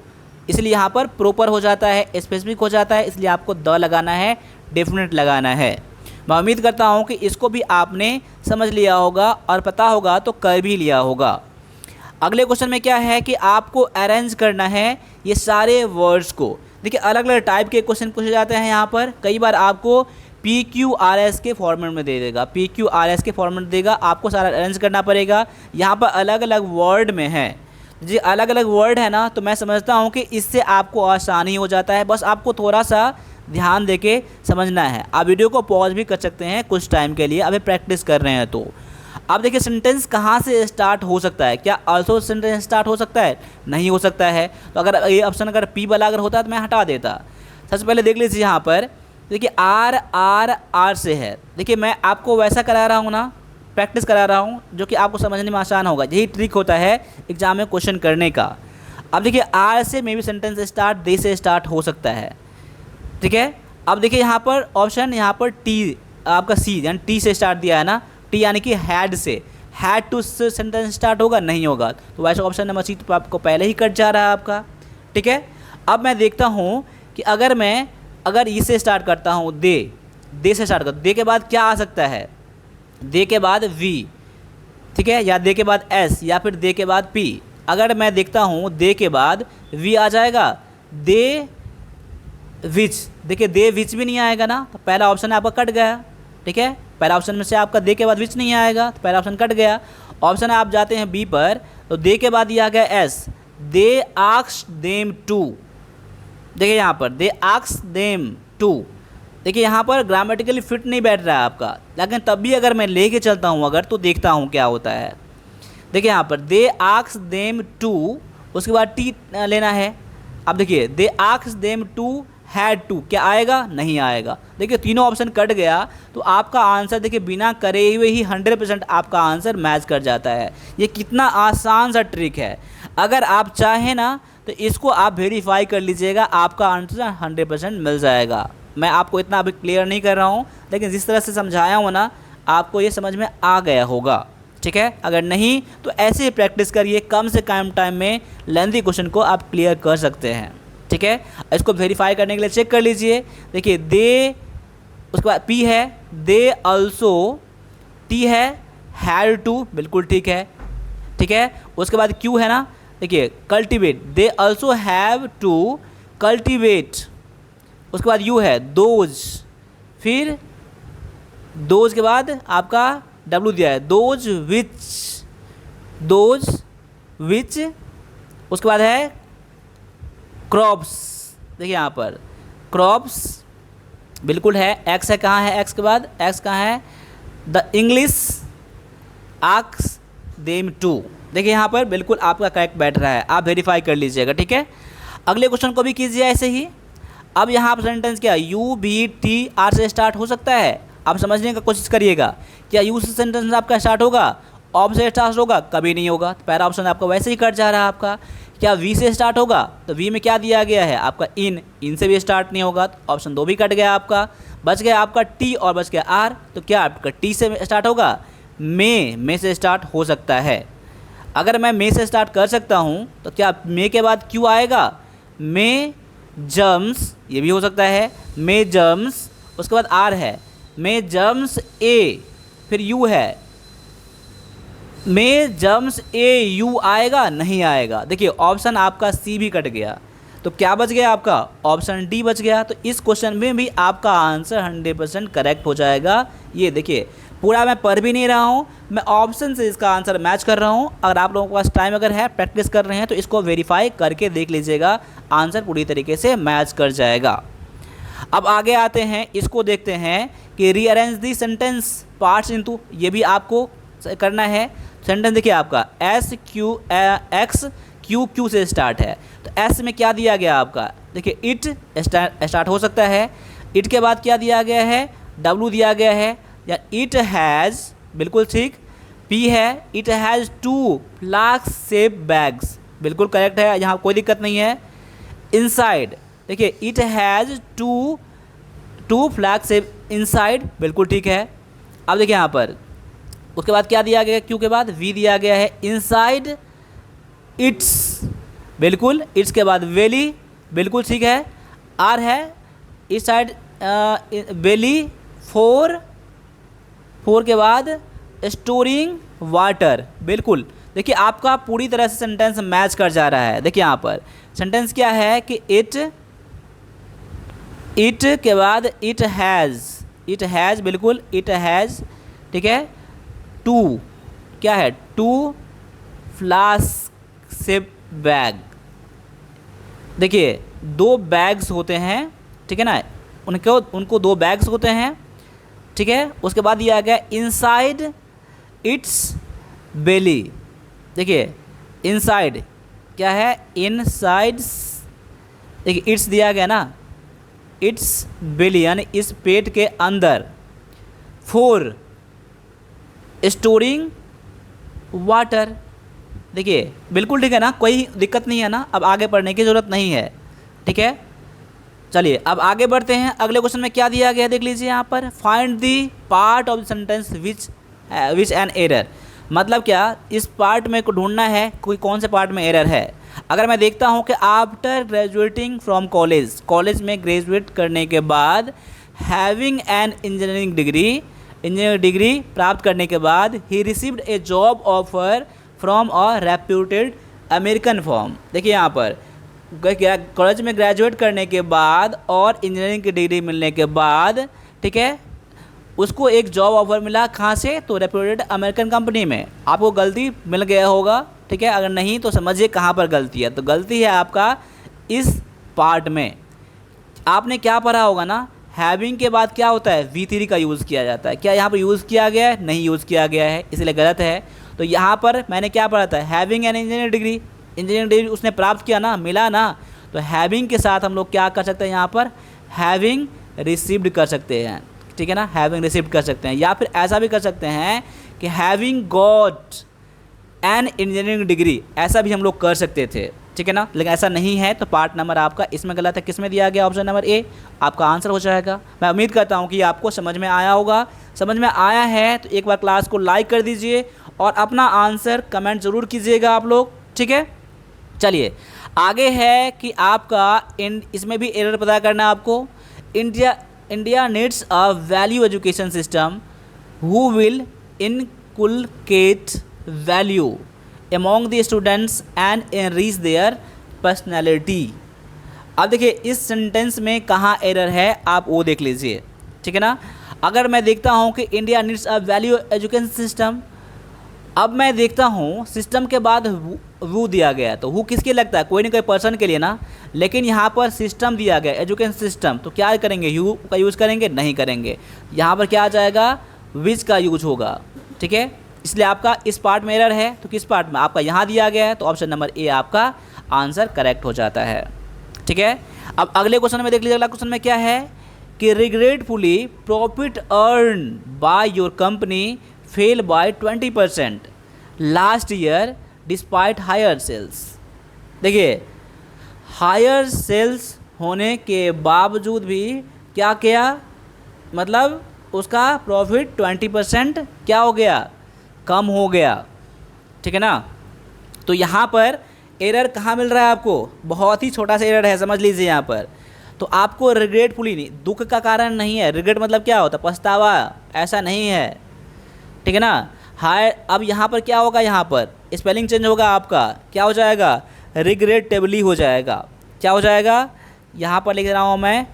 इसलिए यहाँ पर प्रॉपर हो जाता है, स्पेसिफिक हो जाता है, इसलिए आपको द लगाना है, डेफिनेट लगाना है। मैं उम्मीद करता हूँ कि इसको भी आपने समझ लिया होगा और पता होगा तो कर भी लिया होगा। अगले क्वेश्चन में क्या है कि आपको अरेंज करना है ये सारे वर्ड्स को। देखिए अलग अलग टाइप के क्वेश्चन पूछे जाते हैं यहाँ पर, कई बार आपको PQRS के फॉर्मेट में दे देगा, PQRS के फॉर्मेट देगा, आपको सारा अरेंज करना पड़ेगा। यहाँ पर अलग अलग वर्ड में है जी, अलग अलग वर्ड है ना, तो मैं समझता हूँ कि इससे आपको आसानी हो जाता है, बस आपको थोड़ा सा ध्यान देके समझना है। आप वीडियो को पॉज भी कर सकते हैं कुछ टाइम के लिए, अभी प्रैक्टिस कर रहे हैं तो। अब देखिए सेंटेंस कहाँ से स्टार्ट हो सकता है, क्या ऑल्सो सेंटेंस स्टार्ट हो सकता है, नहीं हो सकता है। तो अगर ये ऑप्शन अगर पी वाला अगर होता तो मैं हटा देता। सबसे पहले देख लीजिए यहाँ पर, देखिए आर आर आर से है। देखिए मैं आपको वैसा करा रहा हूँ ना, प्रैक्टिस करा रहा हूँ जो कि आपको समझने में आसान होगा। यही ट्रिक होता है एग्जाम में क्वेश्चन करने का। अब देखिए आर से मे भी सेंटेंस स्टार्ट दे से स्टार्ट हो सकता है, ठीक है। अब देखिए यहाँ पर ऑप्शन, यहाँ पर टी आपका सी यानी टी से स्टार्ट दिया है ना, टी यानी कि हैड से, हैड टू से सेंटेंस स्टार्ट होगा, नहीं होगा। तो वैसे ऑप्शन नंबर सी तो आपको पहले ही कट जा रहा है आपका, ठीक है। अब मैं देखता हूँ कि अगर इससे स्टार्ट करता हूँ, दे से स्टार्ट कर, दे के बाद क्या आ सकता है, दे के बाद वी, ठीक है, या दे के बाद एस, या फिर दे के बाद पी। अगर मैं देखता हूँ दे के बाद वी आ जाएगा, दे विच, देखिए दे विच भी नहीं आएगा ना, तो पहला ऑप्शन आपका कट गया, ठीक है। पहला ऑप्शन में से आपका दे के बाद विच नहीं आएगा, तो पहला ऑप्शन कट गया। ऑप्शन आप जाते हैं बी पर, तो दे के बाद ये आ गया as, they asked them to. देखिए यहाँ पर दे आस्क्ड देम टू, देखिए यहाँ पर ग्रामेटिकली फिट नहीं बैठ रहा है आपका, लेकिन तब भी अगर मैं लेके चलता हूँ अगर, तो देखता हूँ क्या होता है। देखिए यहाँ पर दे आस्क्ड देम टू, उसके बाद टी लेना है। अब देखिए they asked them to had to, क्या आएगा, नहीं आएगा। देखिए तीनों ऑप्शन कट गया, तो आपका आंसर देखिए बिना करे हुए ही 100% आपका आंसर मैच कर जाता है। ये कितना आसान सा ट्रिक है, अगर आप चाहें ना तो इसको आप वेरीफाई कर लीजिएगा, आपका आंसर 100% मिल जाएगा। मैं आपको इतना अभी क्लियर नहीं कर रहा हूँ, लेकिन जिस तरह से समझाया हूँ ना, आपको ये समझ में आ गया होगा, ठीक है। अगर नहीं तो ऐसे ही प्रैक्टिस करिए, कम से कम टाइम में लेंथी क्वेश्चन को आप क्लियर कर सकते हैं, ठीक है। इसको वेरीफाई करने के लिए चेक कर लीजिए। देखिए दे, उसके बाद पी है, दे ऑल्सो, टी है, हैड टू, बिल्कुल ठीक है, ठीक है। उसके बाद क्यू है ना, देखिए cultivate, they also have to cultivate. उसके बाद यू है दोज, फिर दोज के बाद आपका डब्लू दिया है, दोज विच। उसके बाद है क्रॉप्स, देखिए यहाँ पर क्रॉप्स बिल्कुल है, एक्स है, कहाँ है एक्स के बाद, एक्स कहाँ है, the English asks them to. देखिए यहाँ पर बिल्कुल आपका करेक्ट बैठ रहा है, आप वेरीफाई कर लीजिएगा, ठीक है। अगले क्वेश्चन को भी कीजिए ऐसे ही। अब यहाँ पर सेंटेंस क्या, यू बी टी आर से स्टार्ट हो सकता है, आप समझने का कोशिश करिएगा। क्या यू से सेंटेंस आपका स्टार्ट होगा, ऑफ से स्टार्ट होगा, कभी नहीं होगा, तो पहला ऑप्शन आपका वैसे ही कट जा रहा है आपका। क्या वी से स्टार्ट होगा, तो वी में क्या दिया गया है आपका इन से भी स्टार्ट नहीं होगा, तो ऑप्शन 2 भी कट गया आपका। बच गया आपका टी और बच गया आर, तो क्या आपका टी से स्टार्ट होगा, मे से स्टार्ट हो सकता है। अगर मैं मे से स्टार्ट कर सकता हूँ तो क्या मे के बाद क्यों आएगा, मे जम्स, ये भी हो सकता है, मे जम्स। उसके बाद आर है, मे जम्स ए, फिर यू है, मे जम्स ए यू आएगा, नहीं आएगा। देखिए ऑप्शन आपका सी भी कट गया, तो क्या बच गया आपका, ऑप्शन डी बच गया। तो इस क्वेश्चन में भी आपका आंसर 100% करेक्ट हो जाएगा। ये देखिए पूरा मैं पढ़ भी नहीं रहा हूँ, मैं ऑप्शन से इसका आंसर मैच कर रहा हूँ। अगर आप लोगों के पास टाइम अगर है, प्रैक्टिस कर रहे हैं, तो इसको वेरीफाई करके देख लीजिएगा, आंसर पूरी तरीके से मैच कर जाएगा। अब आगे आते हैं, इसको देखते हैं कि rearrange the sentence parts into, ये भी आपको करना है। सेंटेंस देखिए आपका S Q x Q Q से स्टार्ट है, तो एस में क्या दिया गया आपका, देखिए इट स्टार्ट हो सकता है। इट के बाद क्या दिया गया है, डब्लू दिया गया है, या इट हैज़, बिल्कुल ठीक। पी है, it has 2 flask shape bags, बिल्कुल करेक्ट है, यहाँ कोई दिक्कत नहीं है। इनसाइड, देखिए it has 2 flask shape inside, बिल्कुल ठीक है। अब देखिए यहाँ पर उसके बाद क्या दिया गया, क्यू के बाद वी दिया गया है, इनसाइड इट्स, बिल्कुल। इट्स के बाद वेली, बिल्कुल ठीक है। आर है, इस साइड वेली, फोर के बाद स्टोरिंग वाटर, बिल्कुल। देखिए आपका पूरी तरह से सेंटेंस मैच कर जा रहा है। देखिए यहाँ पर सेंटेंस क्या है कि इट के बाद इट हैज़, बिल्कुल इट हैज़, ठीक है। 2 क्या है, 2 फ्लास्क शेप बैग। देखिए 2 बैग्स होते हैं, ठीक है ना, उनको 2 बैग्स होते हैं, ठीक है। उसके बाद दिया गया इनसाइड इट्स बेली। देखिए इनसाइड क्या है, इनसाइड, देखिए इट्स दिया गया ना, इट्स बेली यानी इस पेट के अंदर। For storing water. देखिए बिल्कुल ठीक है ना, कोई दिक्कत नहीं है ना, अब आगे पढ़ने की ज़रूरत नहीं है, ठीक है। चलिए अब आगे बढ़ते हैं। अगले क्वेश्चन में क्या दिया गया देख लीजिए यहाँ पर, find the part of the sentence which an error. मतलब क्या, इस पार्ट में को ढूंढना है कोई कौन से पार्ट में एरर है। अगर मैं देखता हूँ कि after graduating from college, college में ग्रेजुएट करने के बाद, हैविंग एन इंजीनियरिंग डिग्री प्राप्त करने के बाद, he received A job offer from a reputed American firm. देखिए यहाँ पर कॉलेज में ग्रेजुएट करने के बाद और इंजीनियरिंग की डिग्री मिलने के बाद, ठीक है, उसको एक जॉब ऑफर मिला, कहाँ से, तो रेप्यूटेड अमेरिकन कंपनी में। आपको गलती मिल गया होगा, ठीक है, अगर नहीं तो समझिए कहाँ पर गलती है। तो गलती है आपका इस पार्ट में। आपने क्या पढ़ा होगा ना, हैविंग के बाद क्या होता है, V3 का यूज़ किया जाता है। क्या यहाँ पर यूज़ किया गया है, नहीं यूज़ किया गया है, इसलिए गलत है। तो यहाँ पर मैंने क्या पढ़ा था, having an engineering degree, engineering degree उसने प्राप्त किया ना, मिला ना, तो हैविंग के साथ हम लोग क्या कर सकते हैं यहाँ पर, हैविंग रिसीव्ड कर सकते हैं, ठीक है ना, हैविंग रिसीव्ड कर सकते हैं। या फिर ऐसा भी कर सकते हैं कि having got an engineering degree, ऐसा भी हम लोग कर सकते थे, ठीक है ना, लेकिन ऐसा नहीं है। तो पार्ट नंबर आपका इसमें गलत है। किस में दिया गया, ऑप्शन नंबर ए आपका आंसर हो जाएगा। मैं उम्मीद करता हूँ कि आपको समझ में आया होगा। समझ में आया है तो एक बार क्लास को लाइक कर दीजिए और अपना आंसर कमेंट ज़रूर कीजिएगा आप लोग, ठीक है। चलिए आगे है कि आपका इसमें भी एरर पता करना है आपको। India needs a value education system who will inculcate value among the students and enrich their personality. अब देखिए इस सेंटेंस में कहाँ एरर है आप वो देख लीजिए, ठीक है ना। अगर मैं देखता हूँ कि India needs a value education system, अब मैं देखता हूँ सिस्टम के बाद वू दिया गया है, तो वू किसके लगता है, कोई ना कोई पर्सन के लिए ना, लेकिन यहाँ पर सिस्टम दिया गया एजुकेशन सिस्टम, तो क्या करेंगे, यू का यूज़ करेंगे, नहीं करेंगे। यहाँ पर क्या आ जाएगा, विच का यूज होगा, ठीक है। इसलिए आपका इस पार्ट में एरर है। तो किस पार्ट में, आपका यहाँ दिया गया है, तो ऑप्शन नंबर ए आपका आंसर करेक्ट हो जाता है, ठीक है। अब अगले क्वेश्चन में देख लीजिए। अगला क्वेश्चन में क्या है कि regretfully profit earn by your company fell by 20% last year despite higher sales. देखिए हायर सेल्स होने के बावजूद भी क्या किया, मतलब उसका प्रॉफिट 20% क्या हो गया, कम हो गया, ठीक है ना। तो यहाँ पर एरर कहाँ मिल रहा है आपको, बहुत ही छोटा सा एरर है, समझ लीजिए यहाँ पर। तो आपको रिग्रेटफुली नहीं, दुख का कारण नहीं है। रिग्रेट मतलब क्या होता है, पछतावा, ऐसा नहीं है, ठीक है ना। हाय अब यहाँ पर क्या होगा, यहाँ पर स्पेलिंग चेंज होगा आपका, क्या हो जाएगा, रिग्रेटेबली हो जाएगा। क्या हो जाएगा, यहाँ पर लिख रहा हूँ मैं,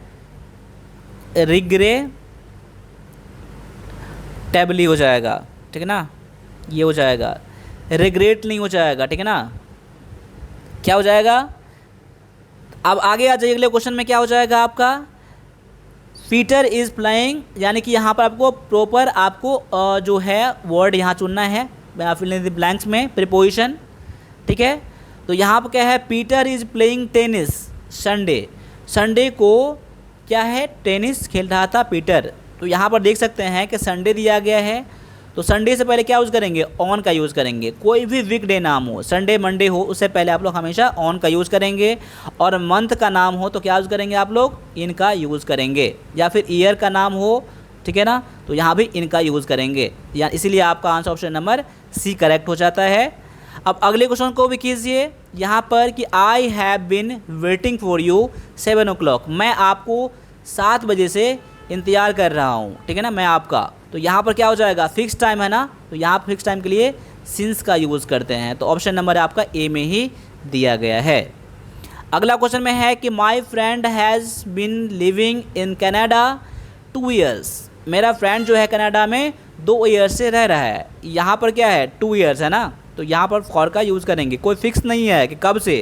रिग्रेटेबली हो जाएगा, ठीक है ना, ये हो जाएगा, रिग्रेट नहीं हो जाएगा, ठीक है ना। क्या हो जाएगा, अब आगे आ जाइए। अगले क्वेश्चन में क्या हो जाएगा आपका, पीटर इज़ प्लेइंग, यानी कि यहाँ पर आपको प्रॉपर आपको जो है वर्ड यहाँ चुनना है, फिल इन द ब्लैंक्स में प्रीपोजिशन, ठीक है। तो यहाँ पर क्या है, Peter is playing tennis Sunday, Sunday को क्या है, टेनिस खेल रहा था पीटर। तो यहाँ पर देख सकते हैं कि संडे दिया गया है, तो संडे से पहले क्या यूज़ करेंगे, ऑन का यूज़ करेंगे। कोई भी वीकडे नाम हो, संडे मंडे हो, उससे पहले आप लोग हमेशा ऑन का यूज़ करेंगे। और मंथ का नाम हो तो क्या यूज़ करेंगे आप लोग, इन का यूज़ करेंगे। या फिर ईयर का नाम हो, ठीक है ना, तो यहाँ भी इनका यूज़ करेंगे, या इसीलिए आपका answer option number C correct हो जाता है। अब अगले क्वेश्चन को भी कीजिए यहाँ पर कि I have been waiting for you 7 o'clock, मैं आपको 7 बजे से इंतज़ार कर रहा हूँ, ठीक है ना, मैं आपका। तो यहाँ पर क्या हो जाएगा, फिक्स टाइम है ना, तो यहाँ पर फिक्स टाइम के लिए सिंस का यूज़ करते हैं। तो ऑप्शन नंबर आपका ए में ही दिया गया है। अगला क्वेश्चन में है कि my friend has been living in Canada 2 years, मेरा फ्रेंड जो है कनाडा में 2 years से रह रहा है। यहाँ पर क्या है, 2 years है ना, तो यहाँ पर फॉर का यूज़ करेंगे। कोई फिक्स नहीं है कि कब से,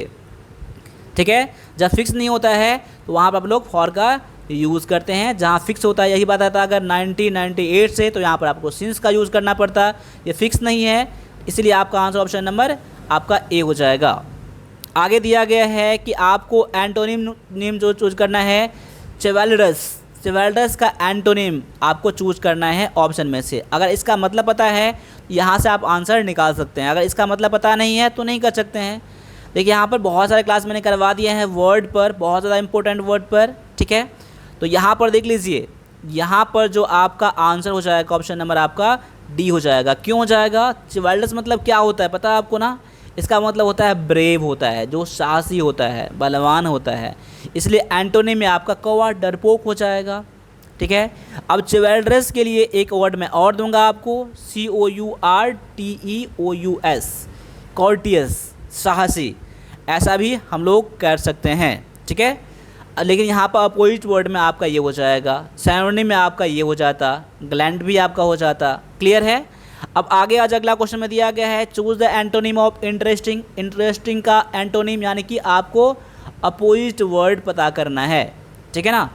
ठीक है। जब फिक्स नहीं होता है तो वहाँ पर आप लोग फॉर का यूज़ करते हैं। जहाँ फिक्स होता है, यही बात आता है अगर 1998 से, तो यहाँ पर आपको सिंस का यूज़ करना पड़ता है। ये फिक्स नहीं है, इसलिए आपका आंसर ऑप्शन नंबर आपका ए हो जाएगा। आगे दिया गया है कि आपको एंटोनिम जो चूज करना है चिवल्ड्रस का एंटोनिम आपको चूज करना है ऑप्शन में से। अगर इसका मतलब पता है यहाँ से आप आंसर निकाल सकते हैं, अगर इसका मतलब पता नहीं है तो नहीं कर सकते हैं। देखिए यहाँ पर बहुत सारे क्लास मैंने करवा दिए हैं वर्ड पर, बहुत ज़्यादा इंपॉर्टेंट वर्ड पर, ठीक है। तो यहाँ पर देख लीजिए, यहाँ पर जो आपका आंसर हो जाएगा ऑप्शन नंबर आपका डी हो जाएगा। क्यों हो जाएगा? चिवल्ड्रस मतलब क्या होता है पता है आपको ना? इसका मतलब होता है ब्रेव होता है, जो साहसी होता है, बलवान होता है। इसलिए एंटोनिम में आपका कौवा डरपोक हो जाएगा, ठीक है। अब चिवल्ड्रस के लिए एक वर्ड मैं और दूंगा आपको, COURTEOUS, कॉर्टियस, साहसी, ऐसा भी हम लोग कर सकते हैं, ठीक है। लेकिन यहाँ पर अपोजिट वर्ड में आपका ये हो जाएगा, सैनोनिम में आपका ये हो जाता, ग्लैंड भी आपका हो जाता। क्लियर है? अब आगे आज अगला क्वेश्चन में दिया गया है, choose the antonym of interesting. Interesting का एंटोनिम यानी कि आपको अपोजिट वर्ड पता करना है, ठीक है ना।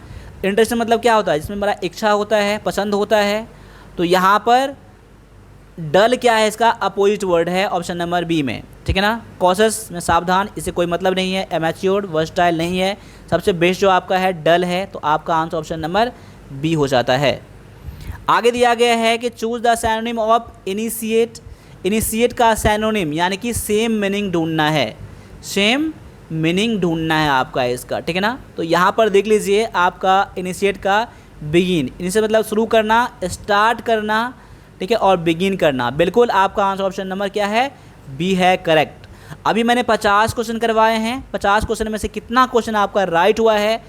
इंटरेस्टिंग मतलब क्या होता है? जिसमें बड़ा इच्छा होता है, पसंद होता है। तो यहाँ पर डल क्या है? इसका अपोजिट वर्ड है ऑप्शन नंबर बी में, ठीक है ना। कॉशस में सावधान, इसे कोई मतलब नहीं है। एमैच्योर्ड, वर्सटाइल नहीं है। सबसे बेस्ट जो आपका है डल है, तो आपका आंसर ऑप्शन नंबर बी हो जाता है। आगे दिया गया है कि choose the synonym of initiate. Initiate का सैनोनिम यानी कि सेम मीनिंग ढूंढना है, सेम मीनिंग ढूंढना है आपका इसका, ठीक है ना। तो यहाँ पर देख लीजिए आपका इनिशिएट का बिगिन, इनिशिएट मतलब शुरू करना, स्टार्ट करना, ठीक है, और बिगिन करना। बिल्कुल आपका आंसर ऑप्शन नंबर क्या है? बी है, करेक्ट। अभी मैंने 50 क्वेश्चन करवाए हैं, 50 क्वेश्चन में से कितना क्वेश्चन आपका राइट हुआ है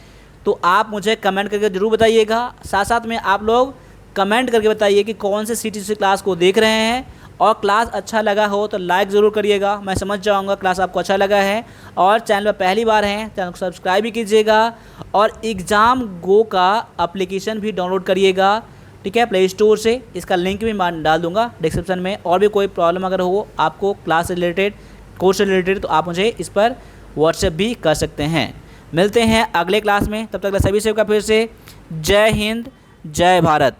तो आप मुझे कमेंट करके ज़रूर बताइएगा। साथ साथ में आप लोग कमेंट करके बताइए कि कौन से CTC क्लास को देख रहे हैं, और क्लास अच्छा लगा हो तो लाइक ज़रूर करिएगा, मैं समझ जाऊंगा क्लास आपको अच्छा लगा है। और चैनल पर पहली बार हैं, चैनल को सब्सक्राइब भी कीजिएगा, और एग्ज़ाम गो का एप्लीकेशन भी डाउनलोड करिएगा, ठीक है, प्ले स्टोर से। इसका लिंक भी मैं डाल दूंगा डिस्क्रिप्शन में। और भी कोई प्रॉब्लम अगर हो आपको क्लास से रिलेटेड, कोर्स से रिलेटेड, तो आप मुझे इस पर व्हाट्सएप भी कर सकते हैं। मिलते हैं अगले क्लास में, तब तक सभी से फिर से जय हिंद, जय भारत।